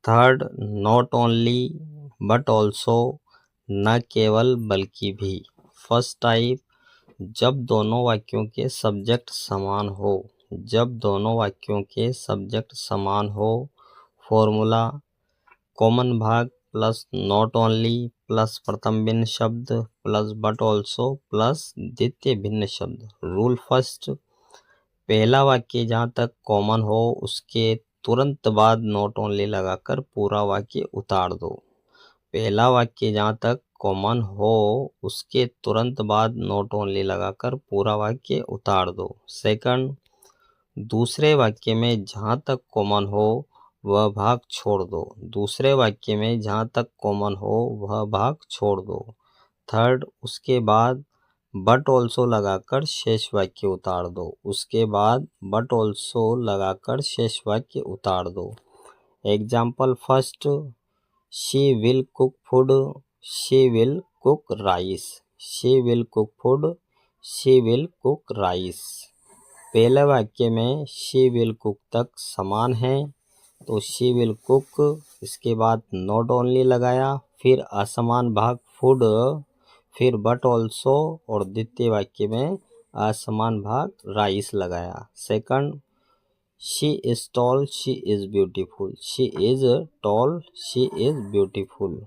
Third, not only but also, न केवल बल्कि भी। फर्स्ट टाइप, जब दोनों वाक्यों के सब्जेक्ट समान हो। जब दोनों वाक्यों के सब्जेक्ट समान हो। फॉर्मूला, कॉमन भाग प्लस नॉट ओनली प्लस प्रथम भिन्न शब्द प्लस बट ऑल्सो प्लस द्वितीय भिन्न शब्द। रूल फर्स्ट, पहला वाक्य जहाँ तक कॉमन हो उसके तुरंत बाद नॉट ओनली लगाकर पूरा वाक्य उतार दो। पहला वाक्य जहाँ तक कॉमन हो उसके तुरंत बाद नॉट ओनली लगाकर पूरा वाक्य उतार दो। सेकंड, दूसरे वाक्य में जहाँ तक कॉमन हो वह भाग छोड़ दो। दूसरे वाक्य में जहाँ तक कॉमन हो वह भाग छोड़ दो। थर्ड, उसके बाद बट ऑल्सो लगाकर शेष वाक्य उतार दो। उसके बाद बट ऑल्सो लगाकर शेष वाक्य उतार दो। Example first, she will cook food, she will cook rice. She will cook food, she will cook rice. पहले वाक्य में शी विल कुक तक समान है तो शी विल कुक, इसके बाद नॉट ओनली लगाया, फिर असमान भाग फूड, फिर बट ऑल्सो और द्वितीय वाक्य में असमान भाग राइस लगाया। Second, she is tall, she is beautiful. She is tall, she is beautiful.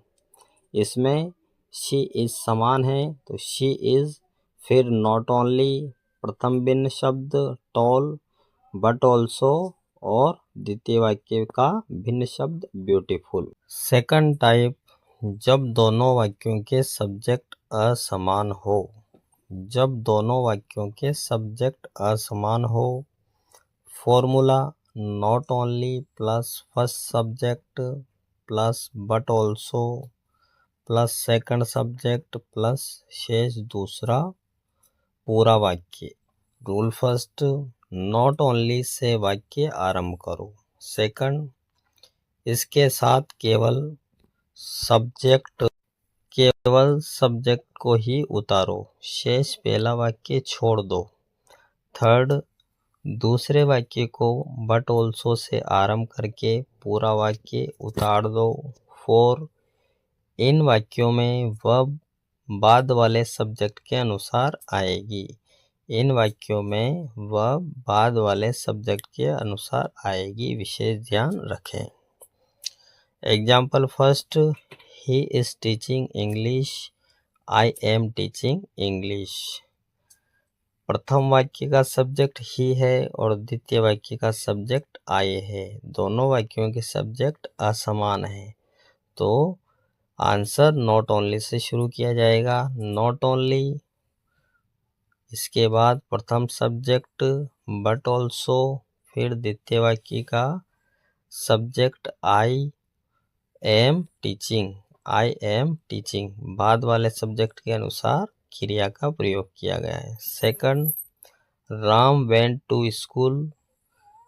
इसमें शी इज समान है तो शी इज, फिर नॉट ओनली, प्रथम भिन्न शब्द टॉल, बट ऑल्सो और द्वितीय वाक्य का भिन्न शब्द ब्यूटीफुल। सेकंड टाइप, जब दोनों वाक्यों के सब्जेक्ट असमान हो। जब दोनों वाक्यों के सब्जेक्ट असमान हो। Formula, not only plus first subject plus but also plus second subject plus शेष दूसरा पूरा वाक्य। Rule first, not only say वाक्य आरंभ करो। सेकंड, इसके साथ केवल सब्जेक्ट को ही उतारो, शेष पहला वाक्य छोड़ दो। थर्ड, दूसरे वाक्य को बट ऑल्सो से आरंभ करके पूरा वाक्य उतार दो। फोर, इन वाक्यों में वर्ब बाद वाले सब्जेक्ट के अनुसार आएगी। इन वाक्यों में वर्ब बाद वाले सब्जेक्ट के अनुसार आएगी, विशेष ध्यान रखें। Example first, he is teaching English, I am teaching English. प्रथम वाक्य का सब्जेक्ट ही है और द्वितीय वाक्य का सब्जेक्ट आई है। दोनों वाक्यों के सब्जेक्ट असमान है तो आंसर नॉट ओनली से शुरू किया जाएगा। नॉट ओनली, इसके बाद प्रथम सब्जेक्ट बट ऑल्सो, फिर द्वितीय वाक्य का subject I am teaching. I am teaching बाद वाले सब्जेक्ट के अनुसार क्रिया का प्रयोग किया गया है। Second, Ram went to school,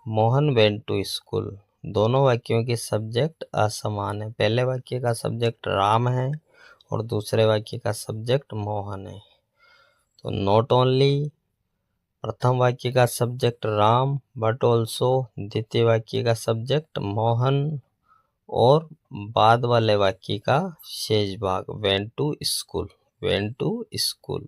Mohan went to school. दोनों वाक्यों के सब्जेक्ट असमान है। पहले वाक्य का सब्जेक्ट राम है और दूसरे वाक्य का सब्जेक्ट मोहन है तो नॉट ओनली, प्रथम वाक्य का सब्जेक्ट राम बट ऑल्सो, द्वितीय वाक्य का सब्जेक्ट मोहन और बाद वाले वाक्य का शेष भाग went to school. Went to school.